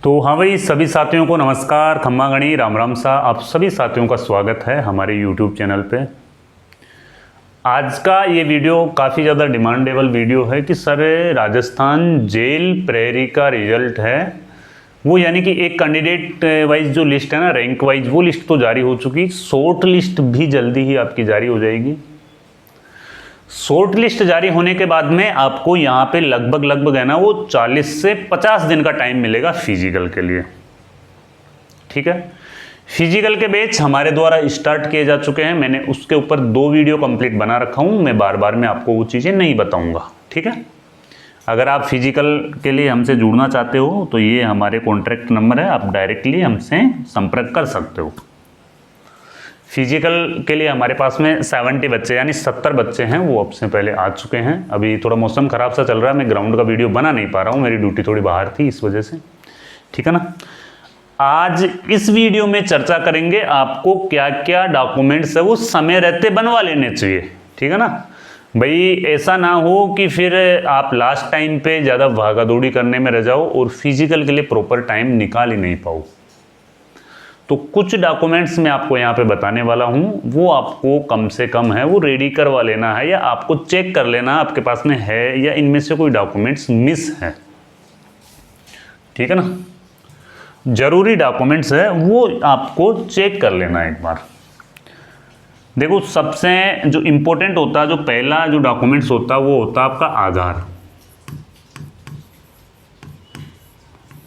तो हाँ भाई, सभी साथियों को नमस्कार, खम्मा गणी, राम राम सा। आप सभी साथियों का स्वागत है हमारे यूट्यूब चैनल पे। आज का ये वीडियो काफ़ी ज़्यादा डिमांडेबल वीडियो है कि सर राजस्थान जेल प्रहरी का रिजल्ट है वो, यानी कि एक कैंडिडेट वाइज जो लिस्ट है ना, रैंक वाइज, वो लिस्ट तो जारी हो चुकी, शॉर्ट लिस्ट भी जल्दी ही आपकी जारी हो जाएगी। शॉर्ट लिस्ट जारी होने के बाद में आपको यहाँ पे लगभग है ना वो 40 से 50 दिन का टाइम मिलेगा फिजिकल के लिए। ठीक है, फिजिकल के बैच हमारे द्वारा स्टार्ट किए जा चुके हैं। मैंने उसके ऊपर 2 वीडियो कंप्लीट बना रखा हूँ। मैं बार बार में आपको वो चीज़ें नहीं बताऊँगा। ठीक है, अगर आप फिजिकल के लिए हमसे जुड़ना चाहते हो तो ये हमारे कॉन्टैक्ट नंबर है, आप डायरेक्टली हमसे संपर्क कर सकते हो। फिजिकल के लिए हमारे पास में 70 बच्चे यानी 70 बच्चे हैं, वो अब से पहले आ चुके हैं। अभी थोड़ा मौसम ख़राब सा चल रहा है, मैं ग्राउंड का वीडियो बना नहीं पा रहा हूँ, मेरी ड्यूटी थोड़ी बाहर थी इस वजह से। ठीक है ना, आज इस वीडियो में चर्चा करेंगे आपको क्या क्या डॉक्यूमेंट्स है वो समय रहते बनवा लेने चाहिए। ठीक है ना भाई, ऐसा ना हो कि फिर आप लास्ट टाइम पे ज़्यादा भागा दौड़ी करने में रह जाओ और फिजिकल के लिए प्रॉपर टाइम निकाल ही नहीं पाओ। तो कुछ डॉक्यूमेंट्स मैं आपको यहाँ पे बताने वाला हूँ, वो आपको कम से कम है वो रेडी करवा लेना है, या आपको चेक कर लेना आपके पास में है या इनमें से कोई डॉक्यूमेंट्स मिस है। ठीक है ना, जरूरी डॉक्यूमेंट्स है वो आपको चेक कर लेना एक बार। देखो, सबसे जो इम्पोर्टेंट होता है, जो पहला जो डॉक्यूमेंट्स होता है वो होता है आपका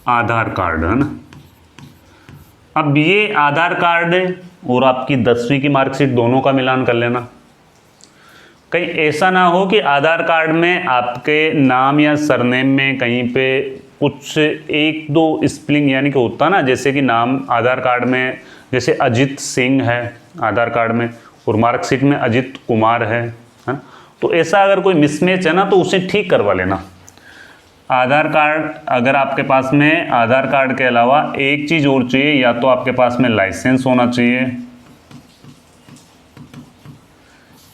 आधार कार्ड, है ना। अब ये आधार कार्ड और आपकी 10वीं की मार्कशीट दोनों का मिलान कर लेना। कहीं ऐसा ना हो कि आधार कार्ड में आपके नाम या सरनेम में कहीं पे कुछ 1-2 स्पेलिंग, यानी कि होता ना, जैसे कि नाम आधार कार्ड में जैसे अजित सिंह है आधार कार्ड में और मार्कशीट में अजित कुमार है ना। तो ऐसा अगर कोई मिसमैच है ना तो उसे ठीक करवा लेना। आधार कार्ड, अगर आपके पास में आधार कार्ड के अलावा एक चीज़ और चाहिए, या तो आपके पास में लाइसेंस होना चाहिए,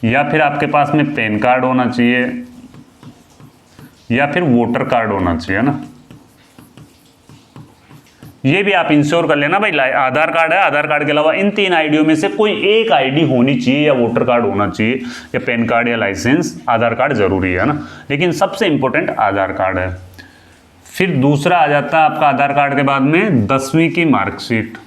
या फिर आपके पास में पैन कार्ड होना चाहिए, या फिर वोटर कार्ड होना चाहिए ना। ये भी आप इंश्योर कर लेना भाई, आधार कार्ड है, आधार कार्ड के अलावा इन 3 आईडियों में से कोई एक आईडी होनी चाहिए, या वोटर कार्ड होना चाहिए, या पैन कार्ड या लाइसेंस। आधार कार्ड जरूरी है ना, लेकिन सबसे इंपॉर्टेंट आधार कार्ड है। फिर दूसरा आ जाता है आपका आधार कार्ड के बाद में 10वीं की मार्कशीट।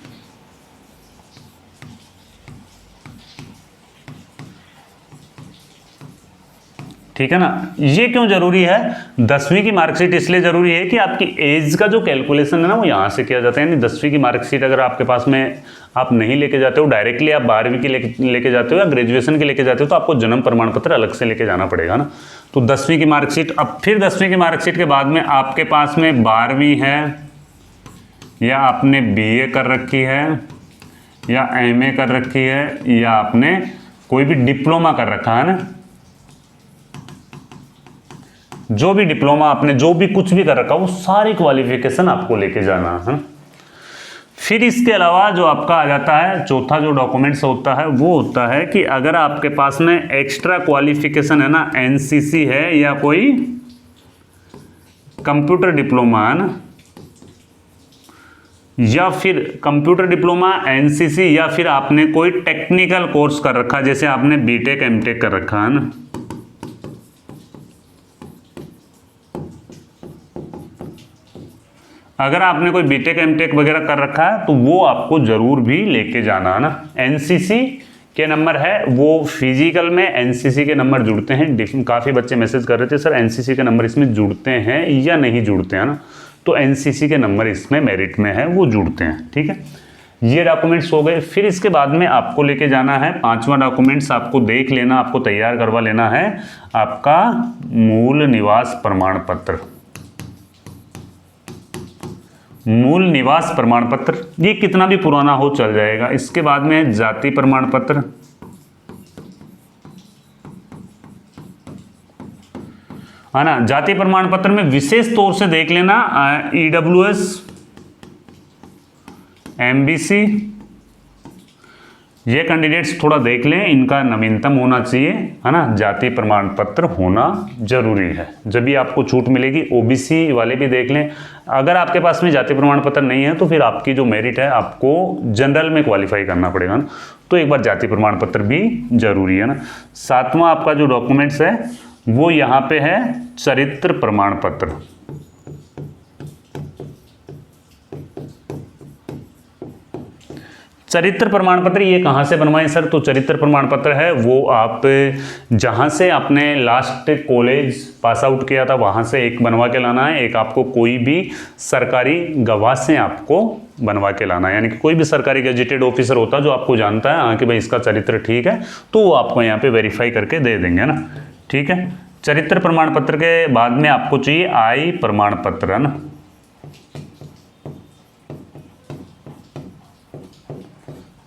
ठीक है ना, ये क्यों जरूरी है? 10वीं की मार्कशीट इसलिए जरूरी है कि आपकी एज का जो कैलकुलेशन है ना वो यहाँ से किया जाता है। यानी 10वीं की मार्कशीट अगर आपके पास में आप नहीं लेके जाते हो, डायरेक्टली आप 12वीं की लेके जाते हो या ग्रेजुएशन की लेके जाते हो, तो आपको जन्म प्रमाण पत्र अलग से लेके जाना पड़ेगा ना। तो 10वीं की मार्कशीट, अब फिर 10वीं की मार्कशीट के बाद में आपके पास में 12वीं है, या आपने BA कर रखी है, या MA कर रखी है, या आपने कोई भी डिप्लोमा कर रखा है ना। जो भी डिप्लोमा आपने, जो भी कुछ भी कर रखा, वो सारी क्वालिफिकेशन आपको लेके जाना है। फिर इसके अलावा जो आपका आ जाता है चौथा जो डॉक्यूमेंट्स होता है वो होता है कि अगर आपके पास में एक्स्ट्रा क्वालिफिकेशन है ना, NCC है या कोई कंप्यूटर डिप्लोमा है ना, या फिर कंप्यूटर डिप्लोमा, NCC, या फिर आपने कोई टेक्निकल कोर्स कर रखा, जैसे आपने BTech MTech कर रखा है ना। अगर आपने कोई BTech MTech वगैरह कर रखा है तो वो आपको जरूर भी लेके जाना है ना। NCC के नंबर है वो फिजिकल में, NCC के नंबर जुड़ते हैं। काफ़ी बच्चे मैसेज कर रहे थे सर NCC के नंबर इसमें जुड़ते हैं या नहीं जुड़ते हैं ना, तो NCC के नंबर इसमें मेरिट में है, वो जुड़ते हैं। ठीक है, ये डॉक्यूमेंट्स हो गए। फिर इसके बाद में आपको लेके जाना है 5वां डॉक्यूमेंट्स, आपको देख लेना, आपको तैयार करवा लेना है आपका मूल निवास प्रमाण पत्र। मूल निवास प्रमाण पत्र, ये कितना भी पुराना हो चल जाएगा। इसके बाद में जाति प्रमाण पत्र, है ना। जाति प्रमाण पत्र में विशेष तौर से देख लेना EWS, MBC, ये कैंडिडेट्स थोड़ा देख लें, इनका नवीनतम होना चाहिए, है ना, जाति प्रमाण पत्र होना जरूरी है, जब भी आपको छूट मिलेगी। ओबीसी वाले भी देख लें, अगर आपके पास में जाति प्रमाण पत्र नहीं है तो फिर आपकी जो मेरिट है आपको जनरल में क्वालिफाई करना पड़ेगा ना, तो एक बार जाति प्रमाण पत्र भी जरूरी है ना। सातवां आपका जो डॉक्यूमेंट्स है वो यहाँ पे है चरित्र प्रमाण पत्र। चरित्र प्रमाण पत्र ये कहाँ से बनवाएं सर? तो चरित्र प्रमाण पत्र है वो आप जहाँ से आपने लास्ट कॉलेज पास आउट किया था वहाँ से एक बनवा के लाना है, एक आपको कोई भी सरकारी गवाह से आपको बनवा के लाना है, यानी कि कोई भी सरकारी गजेटेड ऑफिसर होता है जो आपको जानता है हाँ कि भाई इसका चरित्र ठीक है, तो वो आपको यहाँ पे वेरीफाई करके दे देंगे ना, ठीक है। चरित्र प्रमाण पत्र के बाद में आपको चाहिए आय प्रमाण पत्र, है ना।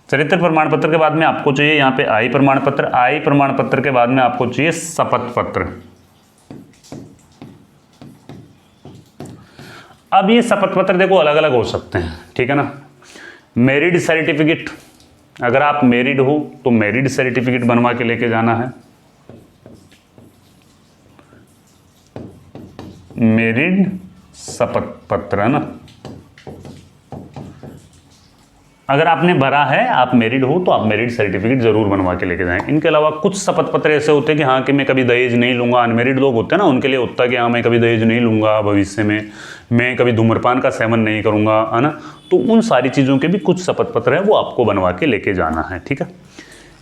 चरित्र प्रमाण पत्र के बाद में आपको चाहिए यहाँ पे आय प्रमाण पत्र, आय प्रमाण पत्र के बाद में आपको चाहिए शपथ पत्र। अब ये शपथ पत्र देखो अलग अलग हो सकते हैं, ठीक है ना। मैरिड सर्टिफिकेट, अगर आप मैरिड हो तो मैरिड सर्टिफिकेट बनवा के लेके जाना है, मैरिड शपथ पत्र, है ना। अगर आपने भरा है, आप मैरिड हो तो आप मैरिड सर्टिफिकेट जरूर बनवा के लेके जाएं। इनके अलावा कुछ शपथ पत्र ऐसे होते हैं कि हाँ कि मैं कभी दहेज नहीं लूंगा, अनमैरिड लोग होते हैं ना, उनके लिए होता है कि हाँ मैं कभी दहेज नहीं लूंगा भविष्य में, मैं कभी धूम्रपान का सेवन नहीं करूंगा, है ना। तो उन सारी चीज़ों के भी कुछ शपथ पत्र है वो आपको बनवा के लेके जाना है, ठीक है।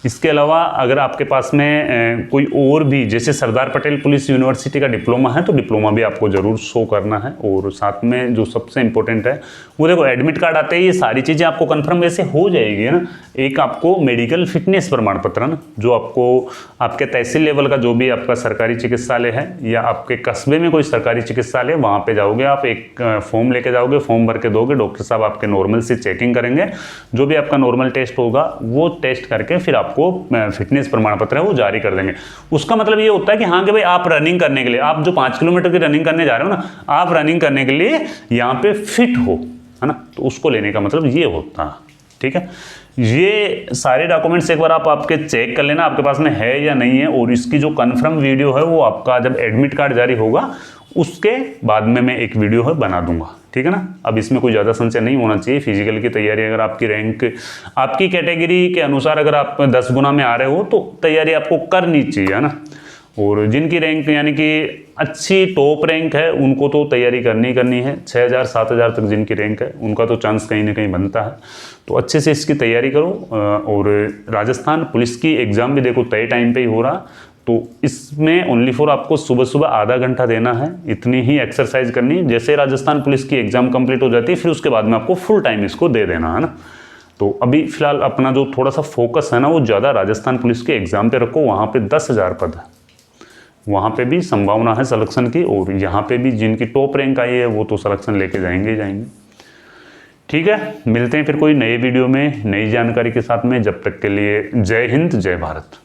इसके अलावा अगर आपके पास में कोई और भी, जैसे सरदार पटेल पुलिस यूनिवर्सिटी का डिप्लोमा है तो डिप्लोमा भी आपको ज़रूर शो करना है। और साथ में जो सबसे इम्पोर्टेंट है वो देखो एडमिट कार्ड आते हैं, ये सारी चीज़ें आपको कंफर्म वैसे हो जाएगी, है ना। एक आपको मेडिकल फिटनेस प्रमाण पत्र, है ना, जो आपको आपके तहसील लेवल का जो भी आपका सरकारी चिकित्सालय है या आपके कस्बे में कोई सरकारी चिकित्सालय, वहाँ पर जाओगे आप, एक फॉर्म लेके जाओगे, फॉर्म भर के दोगे, डॉक्टर साहब आपके नॉर्मल से चेकिंग करेंगे, जो भी आपका नॉर्मल टेस्ट होगा वो टेस्ट करके फिर आपको फिटनेस प्रमाण पत्र है वो जारी कर देंगे। उसका मतलब ये होता है कि हाँ कि भाई आप रनिंग करने के लिए, आप जो 5 किलोमीटर की रनिंग करने जा रहे हो ना, आप रनिंग करने के लिए यहाँ पे फिट हो, है ना, तो उसको लेने का मतलब ये होता है, ठीक है। ये सारे डॉक्यूमेंट्स एक बार आप आपके चेक कर लेना आपके पास में है या नहीं है, और इसकी जो कंफर्म वीडियो है वो आपका जब एडमिट कार्ड जारी होगा उसके बाद में मैं एक वीडियो है बना दूंगा, ठीक है ना। अब इसमें कोई ज़्यादा संशय नहीं होना चाहिए। फिजिकल की तैयारी अगर आपकी रैंक आपकी कैटेगरी के अनुसार अगर आप 10 गुना में आ रहे हो तो तैयारी आपको करनी चाहिए, है ना। और जिनकी रैंक यानी कि अच्छी टॉप रैंक है उनको तो तैयारी करनी है, 6000 7000 तक जिनकी रैंक है उनका तो चांस कहीं ना कहीं बनता है, तो अच्छे से इसकी तैयारी करो। और राजस्थान पुलिस की एग्ज़ाम भी देखो तय टाइम पे ही हो रहा, तो इसमें ओनली फॉर आपको सुबह सुबह आधा घंटा देना है, इतनी ही एक्सरसाइज करनी। जैसे राजस्थान पुलिस की एग्ज़ाम कंप्लीट हो जाती है फिर उसके बाद में आपको फुल टाइम इसको दे देना, है ना। तो अभी फिलहाल अपना जो थोड़ा सा फोकस है ना वो ज़्यादा राजस्थान पुलिस के एग्ज़ाम पे रखो, वहाँ पे 10,000 पद है, वहाँ पे भी संभावना है सिलेक्शन की, और यहाँ पे भी जिनकी टॉप रैंक आई है वो तो सिलेक्शन लेके जाएंगे। ठीक है, मिलते हैं फिर कोई नए वीडियो में नई जानकारी के साथ में। जब तक के लिए जय हिंद, जय भारत।